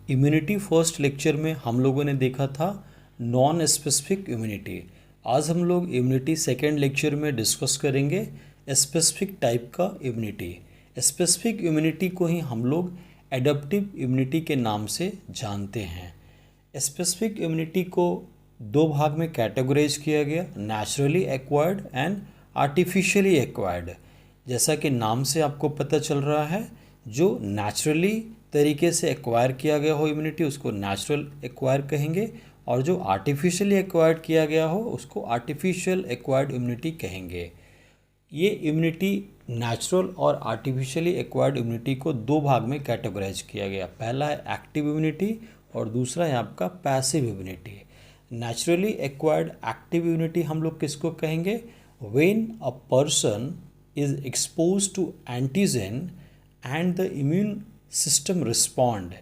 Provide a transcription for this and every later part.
Immunity first lecture में हम लोगों ने देखा था नॉन स्पेसिफिक इम्यूनिटी। आज हम लोग इम्यूनिटी सेकेंड लेक्चर में डिस्कस करेंगे स्पेसिफिक टाइप का इम्यूनिटी। स्पेसिफिक इम्यूनिटी को ही हम लोग एडप्टिव इम्यूनिटी के नाम से जानते हैं। स्पेसिफिक इम्यूनिटी को दो भाग में कैटेगराइज किया गया, naturally acquired and artificially acquired. जैसा कि नाम से आपको पता चल रहा है, जो नेचुरली तरीके से एक्वायर किया गया हो इम्यूनिटी उसको नेचुरल एक्वायर कहेंगे, और जो आर्टिफिशियली एक्वायर्ड किया गया हो उसको आर्टिफिशियल एक्वायर्ड इम्यूनिटी कहेंगे। ये इम्यूनिटी नेचुरल और आर्टिफिशियली एक्वायर्ड इम्यूनिटी को दो भाग में कैटेगराइज किया गया। पहला है एक्टिव इम्यूनिटी और दूसरा है आपका passive immunity. Naturally acquired active immunity हम लोग किसको कहेंगे? When a person is expose to antigen and the immune system respond,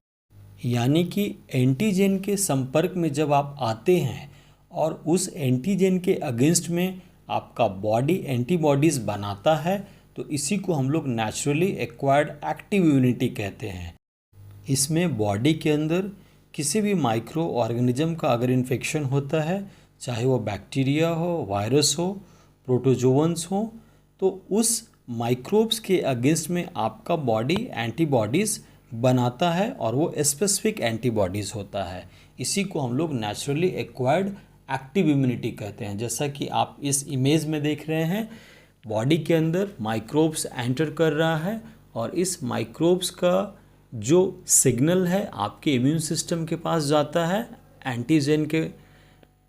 यानी कि एंटीजन के संपर्क में जब आप आते हैं और उस एंटीजन के अगेंस्ट में आपका बॉडी एंटीबॉडीज़ बनाता है, तो इसी को हम लोग नेचुरली एक्वायर्ड एक्टिव इम्यूनिटी कहते हैं। इसमें बॉडी के अंदर किसी भी माइक्रो ऑर्गेनिज्म का अगर इन्फेक्शन होता है, चाहे वो बैक्टीरिया हो, वायरस हो, प्रोटोजोअन्स हो, तो उस माइक्रोब्स के अगेंस्ट में आपका बॉडी एंटीबॉडीज़ बनाता है और वो स्पेसिफिक एंटीबॉडीज़ होता है। इसी को हम लोग नेचुरली एक्वायर्ड एक्टिव इम्यूनिटी कहते हैं। जैसा कि आप इस इमेज में देख रहे हैं, बॉडी के अंदर माइक्रोब्स एंटर कर रहा है और इस माइक्रोब्स का जो सिग्नल है आपके इम्यून सिस्टम के पास जाता है एंटीजन के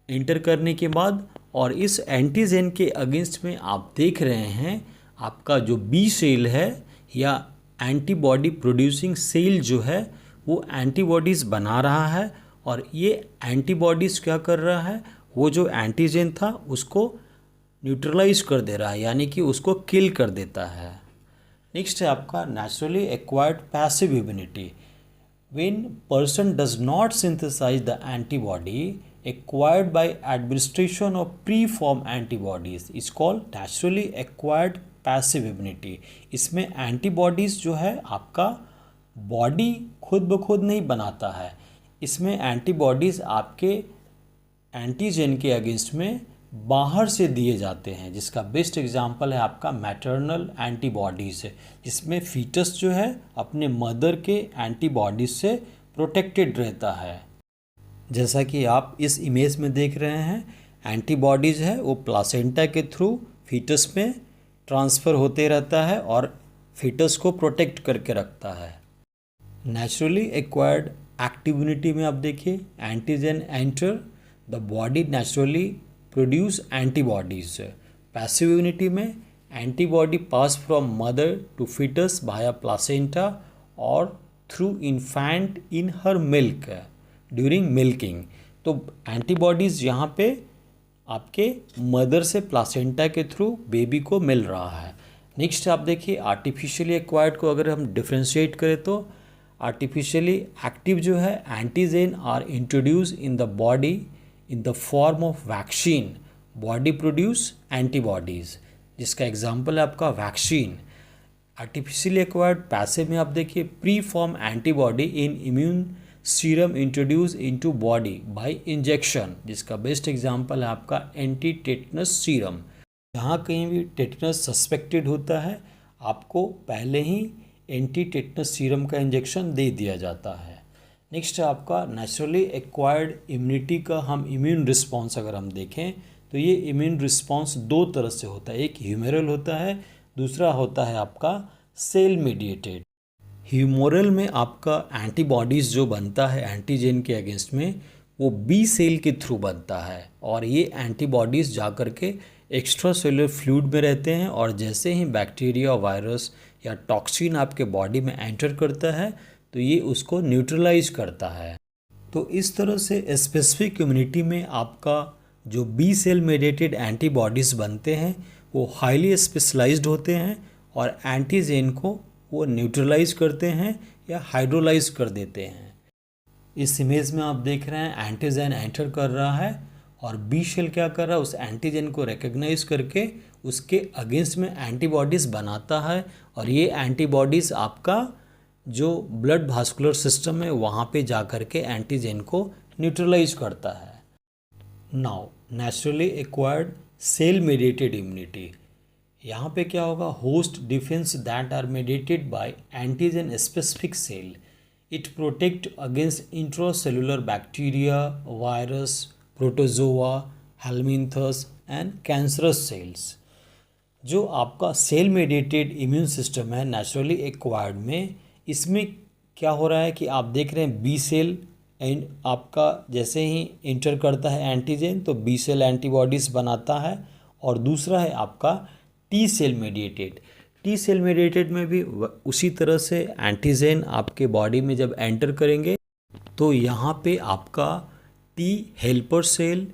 इंटर करने के बाद, और इस एंटीजन के अगेंस्ट में आप देख रहे हैं आपका जो बी सेल है या एंटीबॉडी प्रोड्यूसिंग सेल जो है वो एंटीबॉडीज़ बना रहा है, और ये एंटीबॉडीज़ क्या कर रहा है, वो जो एंटीजन था उसको न्यूट्रलाइज कर दे रहा है, यानी कि उसको किल कर देता है। नेक्स्ट है आपका naturally acquired passive immunity. When person does not synthesise the antibody acquired by administration of pre-formed antibodies is called naturally acquired passive immunity। इसमें एंटीबॉडीज़ जो है आपका बॉडी खुद ब खुद नहीं बनाता है, इसमें एंटीबॉडीज़ आपके एंटीजन के अगेंस्ट में बाहर से दिए जाते हैं, जिसका बेस्ट एग्जांपल है आपका मैटरनल एंटीबॉडीज़, जिसमें फीटस जो है अपने मदर के एंटीबॉडीज़ से प्रोटेक्टेड रहता है। जैसा कि आप इस इमेज में देख रहे हैं, एंटीबॉडीज़ है वो प्लासेंटा के थ्रू फीटस में ट्रांसफ़र होते रहता है और फीटस को प्रोटेक्ट करके रखता है। नेचुरली एक्वायर्ड एक्टिव इम्यूनिटी में आप देखिए, antigen enter the body naturally produce antibodies. Passive immunity में antibody pass from mother to foetus via placenta और through infant in her milk during milking. तो एंटीबॉडीज़ यहाँ पे आपके मदर से प्लासेंटा के थ्रू बेबी को मिल रहा है। नेक्स्ट आप देखिए, आर्टिफिशियली एक्वायर्ड को अगर हम डिफ्रेंशिएट करें तो आर्टिफिशियली एक्टिव जो है antigen are introduce in the body in the form of vaccine, body produce antibodies, जिसका एग्जाम्पल है आपका वैक्सीन। आर्टिफिशियली एक्वायर्ड पैसिव में आप देखिए, pre form antibody in immune serum introduce into body by injection, जिसका best example है आपका anti tetanus serum. जहाँ कहीं भी टेटनस सस्पेक्टेड होता है, आपको पहले ही एंटी टेटनस सीरम का इंजेक्शन दे दिया जाता है। नेक्स्ट है आपका नेचुरली एक्वायर्ड इम्यूनिटी का हम इम्यून रिस्पॉन्स अगर हम देखें तो ये इम्यून रिस्पॉन्स दो तरह से होता है, एक ह्यूमरल होता है, दूसरा होता है आपका सेल मीडिएटेड। ह्यूमोरल में आपका एंटीबॉडीज़ जो बनता है एंटीजन के अगेंस्ट में वो बी सेल के थ्रू बनता है, और ये एंटीबॉडीज़ जा कर के एक्स्ट्रा सेलुलर फ्लूइड में रहते हैं, और जैसे ही बैक्टीरिया, वायरस या टॉक्सिन आपके बॉडी में एंटर करता है तो ये उसको न्यूट्रलाइज करता है। तो इस तरह से स्पेसिफिक इम्यूनिटी में आपका जो बी सेल मेडिएटेड एंटीबॉडीज़ बनते हैं वो हाईली स्पेशलाइज्ड होते हैं और एंटीजन को वो न्यूट्रलाइज करते हैं या हाइड्रोलाइज कर देते हैं। इस इमेज में आप देख रहे हैं एंटीजन एंटर कर रहा है और बी सेल क्या कर रहा है, उस एंटीजन को रिकग्नाइज करके उसके अगेंस्ट में एंटीबॉडीज़ बनाता है, और ये एंटीबॉडीज़ आपका जो ब्लड वास्कुलर सिस्टम है वहाँ पे जा कर के एंटीजन को न्यूट्रलाइज करता है। Now naturally acquired cell mediated immunity, यहाँ पे क्या होगा, host defence that are mediated by antigen specific cell, it protect against intracellular bacteria, virus, protozoa, helminths and cancerous cells. जो आपका सेल मेडिएटेड इम्यून सिस्टम है naturally acquired में, इसमें क्या हो रहा है कि आप देख रहे हैं बी सेल एंड आपका जैसे ही इंटर करता है एंटीजन तो बी सेल एंटीबॉडीज़ बनाता है, और दूसरा है आपका T cell mediated. T cell mediated में भी उसी तरह से एंटीजन आपके बॉडी में जब एंटर करेंगे तो यहाँ पे आपका T helper cell,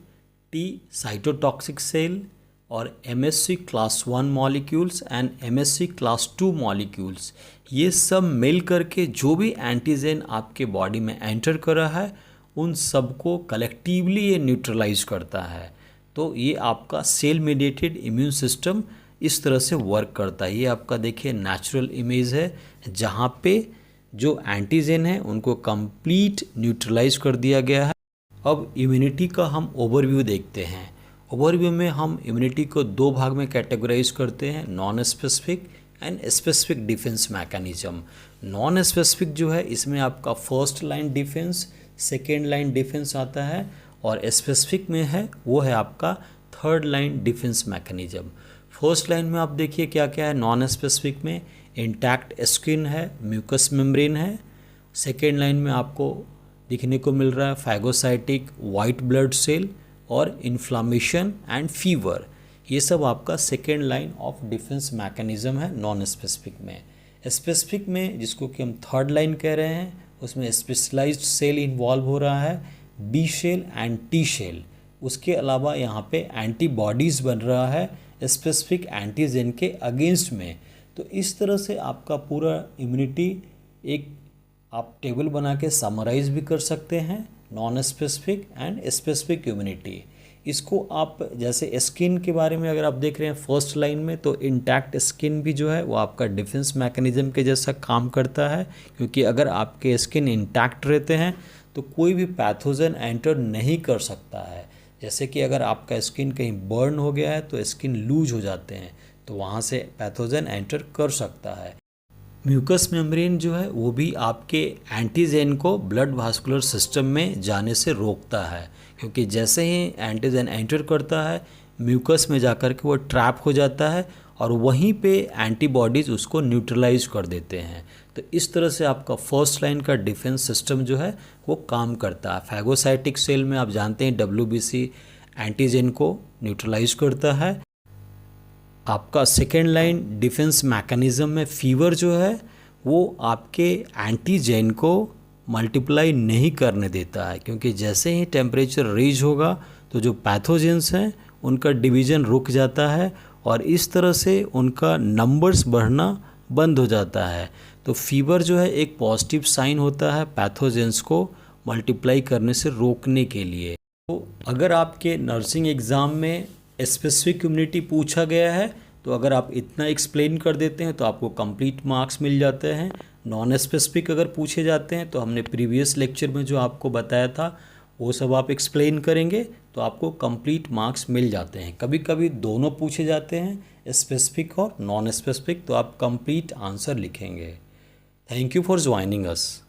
T cytotoxic cell और MSC class 1 molecules and MSC class 2 molecules, ये सब मिल करके जो भी एंटीजन आपके बॉडी में एंटर कर रहा है उन सबको कलेक्टिवली ये न्यूट्रलाइज करता है। तो ये आपका सेल मेडिएटेड इम्यून सिस्टम इस तरह से वर्क करता है। ये आपका देखिए नेचुरल इमेज है जहाँ पे जो एंटीजन है उनको कंप्लीट न्यूट्रलाइज कर दिया गया है। अब इम्यूनिटी का हम ओवरव्यू देखते हैं। ओवरव्यू में हम इम्यूनिटी को दो भाग में कैटेगराइज करते हैं, non specific and specific defence mechanism. Non specific जो है इसमें आपका first line defence, second line defence आता है, और स्पेसिफिक में है वो है आपका third line defence mechanism. First line में आप देखिए क्या क्या है नॉन स्पेसिफिक में, इंटैक्ट स्किन है, म्यूकस मेम्ब्रेन है। सेकेंड लाइन में आपको दिखने को मिल रहा है फैगोसाइटिक वाइट ब्लड सेल और इन्फ्लामेशन एंड फीवर। ये सब आपका second line of defence mechanism है नॉन स्पेसिफिक में। स्पेसिफिक में जिसको कि हम थर्ड लाइन कह रहे हैं, उसमें स्पेशलाइज्ड सेल इन्वॉल्व हो रहा है, B cell and T cell. उसके अलावा यहाँ पे एंटीबॉडीज़ बन रहा है स्पेसिफिक एंटीजन के अगेंस्ट में। तो इस तरह से आपका पूरा इम्यूनिटी एक आप टेबल बना के समराइज भी कर सकते हैं, non specific and specific immunity. इसको आप जैसे स्किन के बारे में अगर आप देख रहे हैं फर्स्ट लाइन में, तो इंटैक्ट स्किन भी जो है वो आपका डिफेंस मैकेनिज्म के जैसा काम करता है, क्योंकि अगर आपके स्किन इंटैक्ट रहते हैं तो कोई भी पैथोजन एंटर नहीं कर सकता है। जैसे कि अगर आपका स्किन कहीं बर्न हो गया है तो स्किन लूज हो जाते हैं, तो वहाँ से पैथोजन एंटर कर सकता है। म्यूकस मेम्ब्रेन जो है वो भी आपके एंटीजन को ब्लड वास्कुलर सिस्टम में जाने से रोकता है, क्योंकि जैसे ही एंटीजन एंटर करता है म्यूकस में जाकर के वो ट्रैप हो जाता है और वहीं पे एंटीबॉडीज़ उसको न्यूट्रलाइज कर देते हैं। तो इस तरह से आपका फर्स्ट लाइन का डिफेंस सिस्टम जो है वो काम करता है। फैगोसाइटिक सेल में आप जानते हैं WBC एंटीजन को न्यूट्रलाइज करता है। आपका सेकेंड लाइन डिफेंस मैकेनिज्म में फीवर जो है वो आपके एंटीजन को मल्टीप्लाई नहीं करने देता है, क्योंकि जैसे ही टेम्परेचर रेज होगा तो जो पैथोजेंस हैं उनका डिवीज़न रुक जाता है और इस तरह से उनका नंबर्स बढ़ना बंद हो जाता है। तो फीवर जो है एक पॉजिटिव साइन होता है पैथोजेंस को मल्टीप्लाई करने से रोकने के लिए। तो अगर आपके नर्सिंग एग्ज़ाम में स्पेसिफिक इम्यूनिटी पूछा गया है तो अगर आप इतना एक्सप्लेन कर देते हैं तो आपको कंप्लीट मार्क्स मिल जाते हैं। नॉन स्पेसिफिक अगर पूछे जाते हैं तो हमने प्रीवियस लेक्चर में जो आपको बताया था वो सब आप एक्सप्लेन करेंगे तो आपको कंप्लीट मार्क्स मिल जाते हैं। कभी कभी दोनों पूछे जाते हैं स्पेसिफिक और नॉन स्पेसिफिक, तो आप कंप्लीट आंसर लिखेंगे। Thank you for joining us.